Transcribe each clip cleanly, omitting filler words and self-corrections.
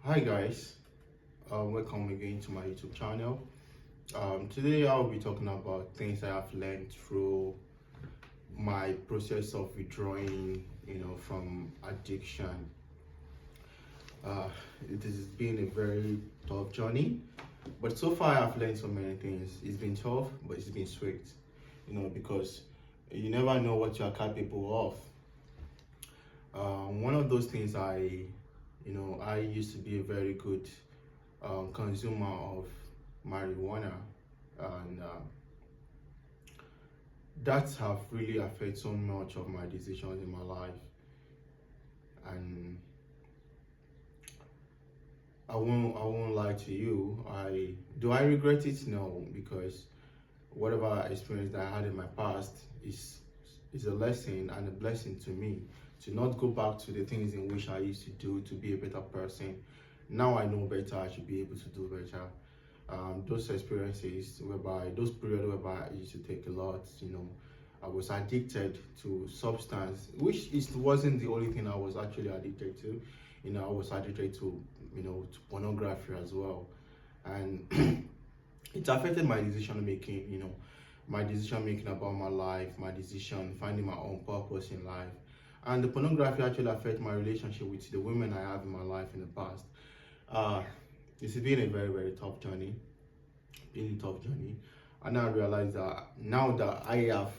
Hi guys, welcome again to my YouTube channel. Today I'll be talking about things I have learned through my process of withdrawing, from addiction. It has been a very tough journey, but so far I've learned so many things. It's been tough, but it's been sweet, because you never know what you are capable of. One of those things I used to be a very good consumer of marijuana, and that have really affected so much of my decisions in my life. And I won't lie to you. I regret it? No, because whatever experience that I had in my past is a lesson and a blessing to me, to not go back to the things in which I used to do to be a better person. Now I know better, I should be able to do better. Those experiences whereby those periods whereby I used to take a lot, I was addicted to substance, which wasn't the only thing I was actually addicted to. I was addicted to, to pornography as well. And it affected my decision making, my decision making about my life, my decision finding my own purpose in life. And the pornography actually affected my relationship with the women I have in my life in the past. uh it's been a very, very tough journey, really tough journey. And I realize that now that I have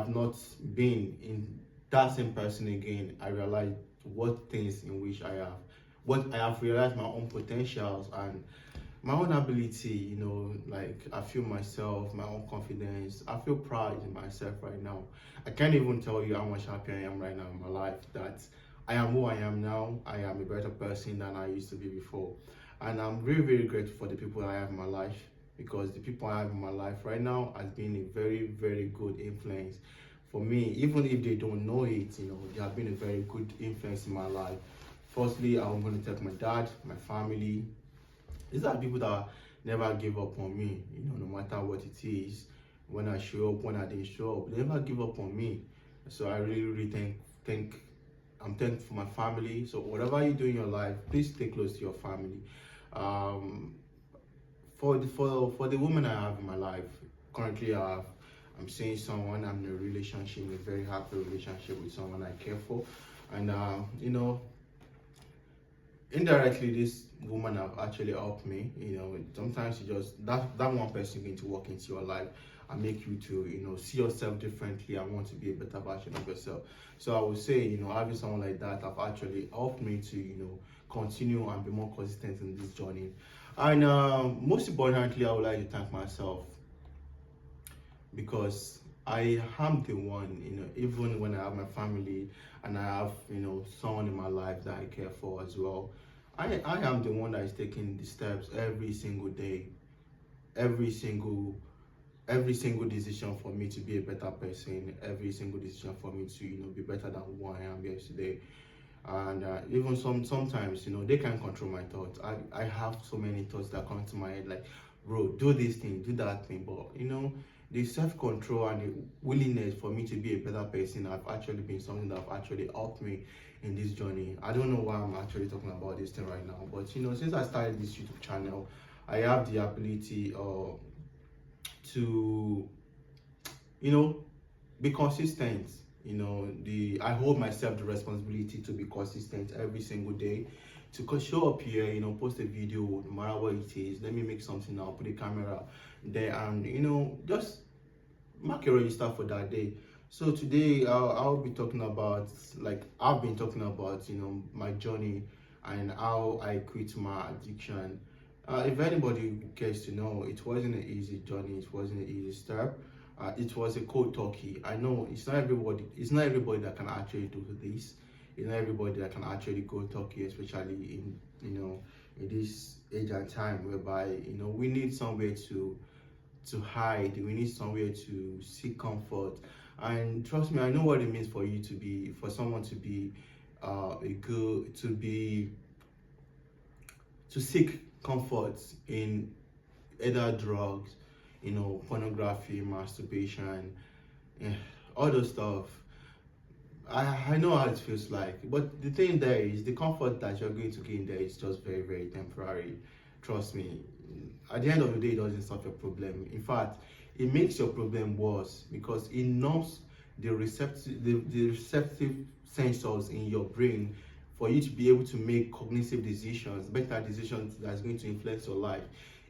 not been in that same person again, I realize what things in which what I have realized my own potentials and my own ability, like I feel myself, my own confidence. I feel proud in myself right now. I can't even tell you how much happy I am right now in my life, that I am who I am now. I am a better person than I used to be before. And I'm very, very grateful for the people I have in my life, because the people I have in my life right now has been a very, very good influence for me. Even if they don't know it, they have been a very good influence in my life. Firstly, I'm going to thank my dad, my family. These are people that never give up on me, no matter what it is. When I show up, when I didn't show up, they never give up on me. So I really, really I'm thankful for my family. So whatever you do in your life, please stay close to your family. Um, for the woman I have in my life, currently I'm seeing someone. I'm in a relationship, a very happy relationship with someone I care for, and indirectly this woman have actually helped me. Sometimes you just that one person going to walk into your life and make you to see yourself differently and want to be a better version of yourself. So I would say, having someone like that have actually helped me to continue and be more consistent in this journey. And most importantly, I would like to thank myself, because I am the one, even when I have my family and I have, someone in my life that I care for as well. I am the one that is taking the steps every single day, every single decision for me to be a better person, every single decision for me to, be better than who I am yesterday. And even sometimes, they can't control my thoughts. I have so many thoughts that come to my head, like, bro, do this thing, do that thing. But the self-control and the willingness for me to be a better person have actually been something that have actually helped me in this journey. I don't know why I'm actually talking about this thing right now, but since I started this YouTube channel, I have the ability to be consistent. I hold myself the responsibility to be consistent every single day, to show up here, post a video, no matter what it is. Let me make something now, put the camera there, and just mark a register for that day. So today I'll be talking about, like I've been talking about, my journey and how I quit my addiction. If anybody cares to know, it wasn't an easy journey, it wasn't an easy step. It was a cold turkey. I know it's not everybody. It's not everybody that can actually do this. It's not everybody that can actually go turkey, especially in this age and time whereby we need somewhere to hide. We need somewhere to seek comfort. And trust me, I know what it means for someone to be to seek comfort in either drugs, pornography, masturbation, all those stuff. I know how it feels like, but the thing there is the comfort that you're going to gain there is just very, very temporary. Trust me. At the end of the day, it doesn't solve your problem. In fact, it makes your problem worse because it numbs the receptive sensors in your brain for you to be able to make cognitive decisions, better decisions that's going to influence your life.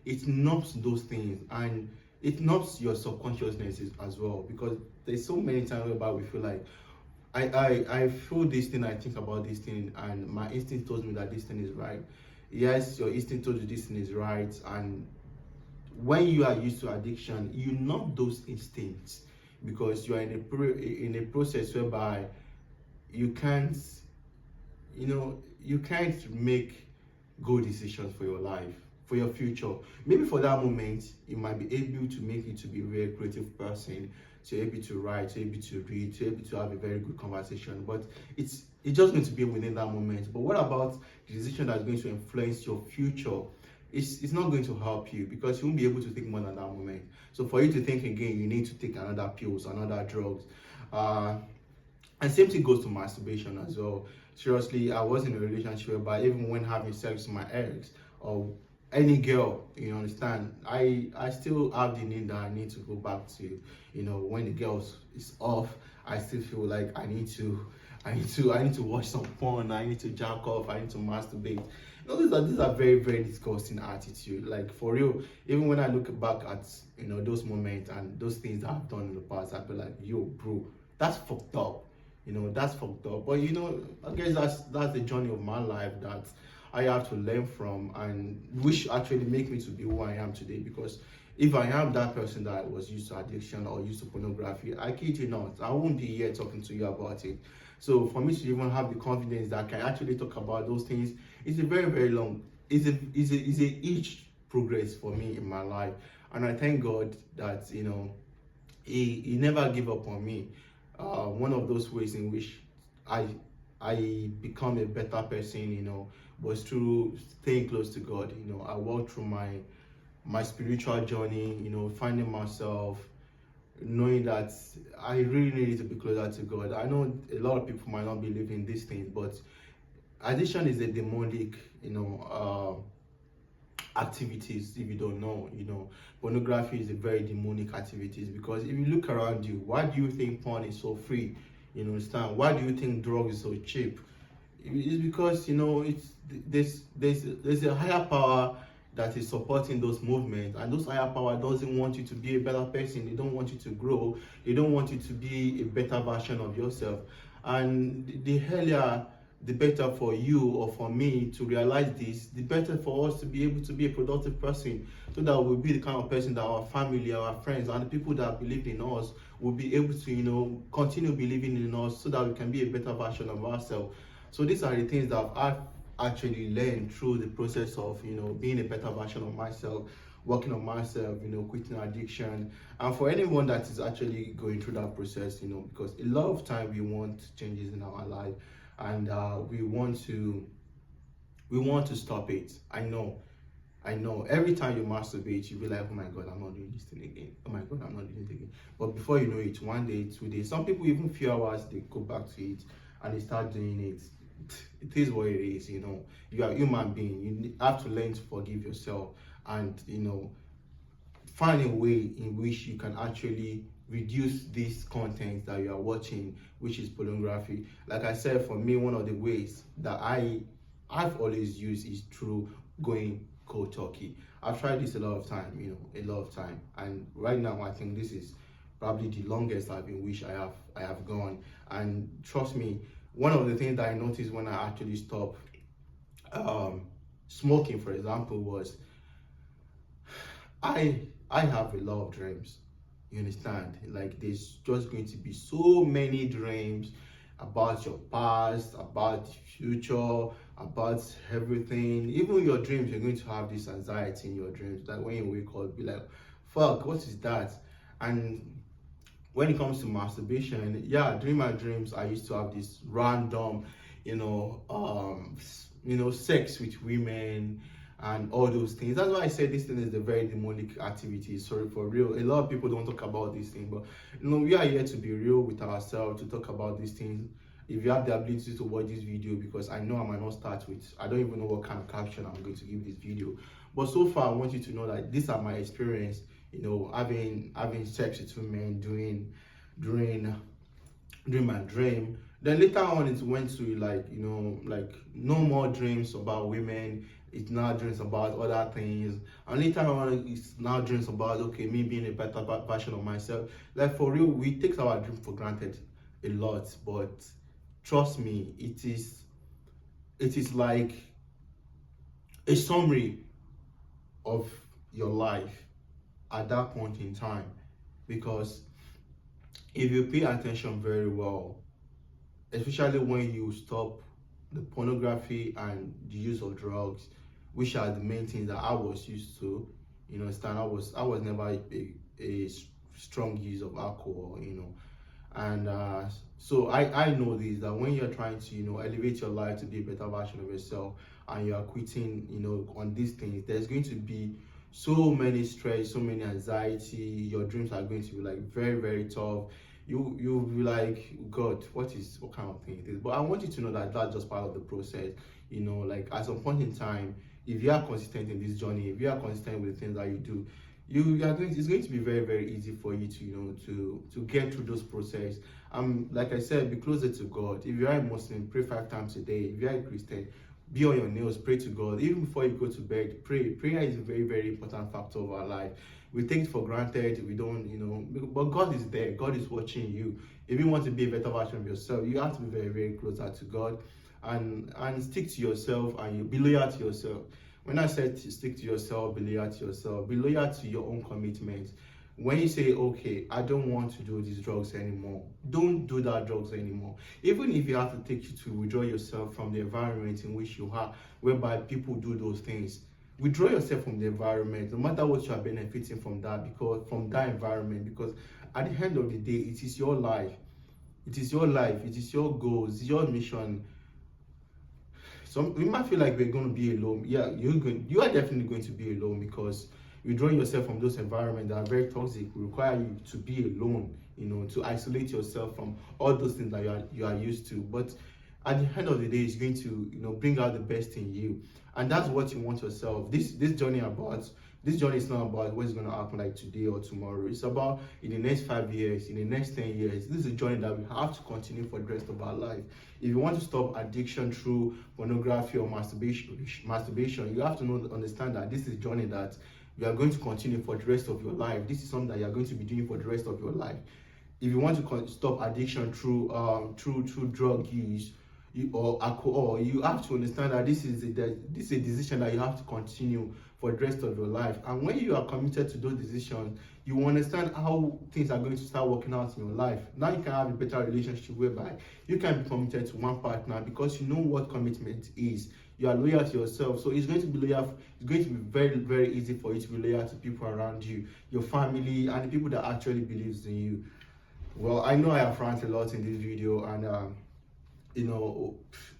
It numbs those things, and it numbs your subconsciousness as well, because there's so many times whereby we feel like I feel this thing, I think about this thing, and my instinct tells me that this thing is right. Yes, your instinct told you this thing is right, and when you are used to addiction, you numb those instincts because you are in a process whereby you can't, you can't make good decisions for your life, for your future. Maybe for that moment, you might be able to make it to be a very creative person, to able to write, to able to read, to able to have a very good conversation. But it's just going to be within that moment. But what about the decision that's going to influence your future? It's not going to help you because you won't be able to think more than that moment. So for you to think again, you need to take another pills, another drugs. And same thing goes to masturbation as well. Seriously, I was in a relationship whereby even when having sex with my ex or any girl, you understand, I still have the need that I need to go back to, when the girl is off, I still feel like I need to watch some porn, I need to jack off, I need to masturbate. These are very, very disgusting attitude. Like for real, even when I look back at those moments and those things that I've done in the past, I'd be like, yo, bro, that's fucked up. That's fucked up. But I guess that's the journey of my life that I have to learn from, and which actually make me to be who I am today. Because if I am that person that was used to addiction or used to pornography, I kid you not, I won't be here talking to you about it. So for me to even have the confidence that I can actually talk about those things, it's a very, very long, it's a huge progress for me in my life. And I thank God that, he never gave up on me. One of those ways in which I become a better person, was through staying close to God. I walked through my spiritual journey, finding myself, knowing that I really needed to be closer to God. I know a lot of people might not believe in these things, but addiction is a demonic, activities. If you don't know, pornography is a very demonic activities, because if you look around you, why do you think porn is so free? You understand? Why do you think drugs is so cheap? It's because there's a higher power that is supporting those movements, and those higher power doesn't want you to be a better person. They don't want you to grow. They don't want you to be a better version of yourself. And the earlier, the better for you or for me to realize this, the better for us to be able to be a productive person, so that we'll be the kind of person that our family, our friends, and the people that believe in us will be able to, continue believing in us, so that we can be a better version of ourselves. So these are the things that I've actually learned through the process of, being a better version of myself, working on myself, quitting addiction. And for anyone that is actually going through that process, because a lot of time we want changes in our life, and we want to stop it. I know. Every time you masturbate, you be like, oh my God, I'm not doing this thing again. Oh my God, I'm not doing it again. But before you know it, 1 day, 2 days, some people even few hours, they go back to it and they start doing it. It is what it is. You are a human being. You have to learn to forgive yourself, and find a way in which you can actually reduce this content that you are watching, which is pornography. Like I said, for me, one of the ways that I've always used is through going cold turkey. I've tried this a lot of time, and right now I think this is probably the longest I've been which I have gone. And trust me, one of the things that I noticed when I actually stopped smoking, for example, was I have a lot of dreams. You understand? Like, there's just going to be so many dreams about your past, about the future, about everything. Even your dreams, you're going to have this anxiety in your dreams. Like when you wake up, be like, fuck, what is that? And when it comes to masturbation, yeah, during my dreams, I used to have this random, sex with women and all those things. That's why I said this thing is a very demonic activity. Sorry, for real. A lot of people don't talk about these things, but we are here to be real with ourselves, to talk about these things. if you have the ability to watch this video, because I know I might not start with, I don't even know what kind of caption I'm going to give this video, but so far I want you to know that these are my experience, having sex with two men during my dream. Then later on it went to like no more dreams about women. It's now dreams about other things, and later on it's now dreams about, okay, me being a better version of myself. Like, for real, we take our dream for granted a lot, but trust me, it is like a summary of your life at that point in time. Because if you pay attention very well, especially when you stop the pornography and the use of drugs, which are the main things that I was used to, I was never a strong user of alcohol, and so I know this, that when you're trying to elevate your life to be a better version of yourself, and you are quitting on these things, there's going to be so many stress, so many anxiety. Your dreams are going to be like very, very tough. You'll be like, God, what kind of thing it is? But I want you to know that that's just part of the process. Like, at some point in time, if you are consistent in this journey, if you are consistent with the things that you do, it's going to be very, very easy for you to get through those process. Like I said, be closer to God. If you are a Muslim, pray 5 times a day. If you are a Christian, be on your nails, pray to God. Even before you go to bed, pray. Prayer is a very, very important factor of our life. We take it for granted. We don't, but God is there. God is watching you. If you want to be a better version of yourself, you have to be very, very closer to God, and stick to yourself, and you be loyal to yourself. When I said stick to yourself, be loyal to yourself, be loyal to your own commitments. When you say, okay, I don't want to do these drugs anymore, don't do that drugs anymore. Even if you have to take you to withdraw yourself from the environment in which you are, whereby people do those things, withdraw yourself from the environment, no matter what you are benefiting from that environment, because at the end of the day, it is your life. It is your life. It is your goals, your mission. So we might feel like we're going to be alone. Yeah, you are definitely going to be alone, because withdrawing yourself from those environments that are very toxic will require you to be alone, to isolate yourself from all those things that you are used to. But at the end of the day, it's going to bring out the best in you, and that's what you want yourself. This journey is not about what's going to happen like today or tomorrow. It's about in the next 5 years, in the next 10 years. This is a journey that we have to continue for the rest of our life. If you want to stop addiction through pornography or masturbation, you have to understand that this is a journey that you are going to continue for the rest of your life. This is something that you are going to be doing for the rest of your life. If you want to stop addiction through drug use or alcohol, you have to understand that this is a decision that you have to continue for the rest of your life. And when you are committed to those decisions, you will understand how things are going to start working out in your life. Now you can have a better relationship whereby you can be committed to one partner, because you know what commitment is. You are loyal to yourself, so it's going to be very, very easy for you to be loyal to people around you, your family, and the people that actually believes in you. Well, I know I have ranted a lot in this video, and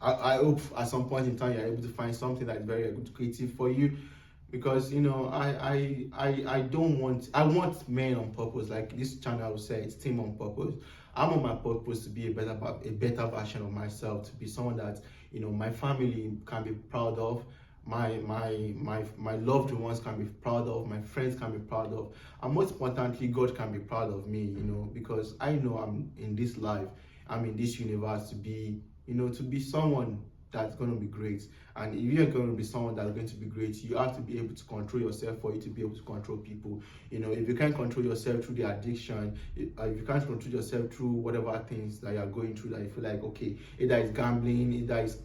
I hope at some point in time you're able to find something that's very creative for you, because I want men on purpose. Like this channel will say, it's team on purpose. I'm on my purpose to be a better version of myself, to be someone that my family can be proud of, my loved ones can be proud of, my friends can be proud of, and most importantly, God can be proud of me, because I know I'm in this life, I'm in this universe to be someone that's going to be great. And if you're going to be someone that's going to be great, you have to be able to control yourself for you to be able to control people. If you can't control yourself through the addiction, if you can't control yourself through whatever things that you're going through, that you feel like, okay, either it's gambling, either it's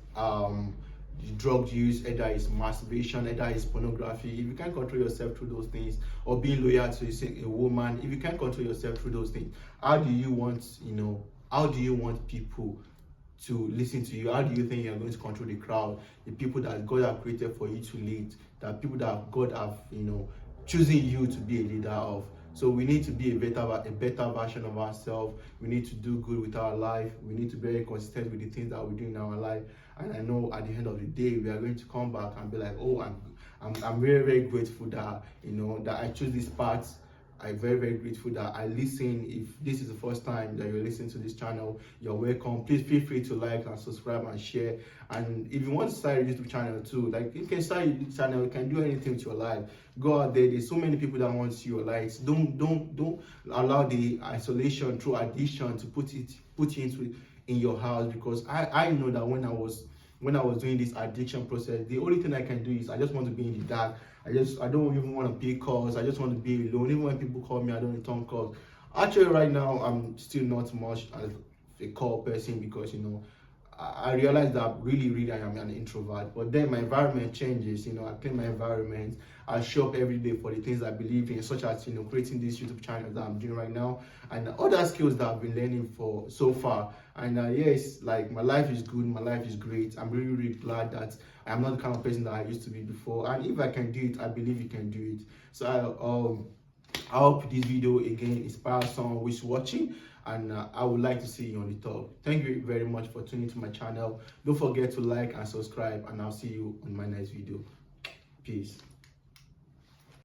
drug use, either it's masturbation, either it's pornography, if you can't control yourself through those things, or being loyal to a woman, if you can't control yourself through those things, how do you want people to listen to you? How do you think you're going to control the crowd, the people that God have created for you to lead, that people that God have choosing you to be a leader of? So we need to be a better version of ourselves. We need to do good with our life. We need to be very consistent with the things that we do in our life. And I know at the end of the day, we are going to come back and be like, oh, I'm very, very grateful that that I chose this path. I'm very, very grateful that I listen. If this is the first time that you're listening to this channel, you're welcome. Please feel free to like and subscribe and share. And if you want to start a YouTube channel too, like you can start a YouTube channel, you can do anything with your life. Go out there. There's so many people that want to see your lights. Don't allow the isolation through addiction to put you into in your house, because I know that when I was doing this addiction process, the only thing I can do is I just want to be in the dark. I don't even want to pay calls. I just want to be alone. Even when people call me, I don't return calls. Actually, right now I'm still not much as a call person, because I realized that really I am an introvert. But then my environment changes. I clean my environment. I show up every day for the things I believe in, such as creating this YouTube channel that I'm doing right now, and other skills that I've been learning for so far. And yes, like my life is good, my life is great. I'm really glad that I'm not the kind of person that I used to be before. And if I can do it, I believe you can do it. So I hope this video again inspires someone who is watching, and I would like to see you on the top. Thank you very much for tuning to my channel. Don't forget to like and subscribe, and I'll see you on my next video. Peace.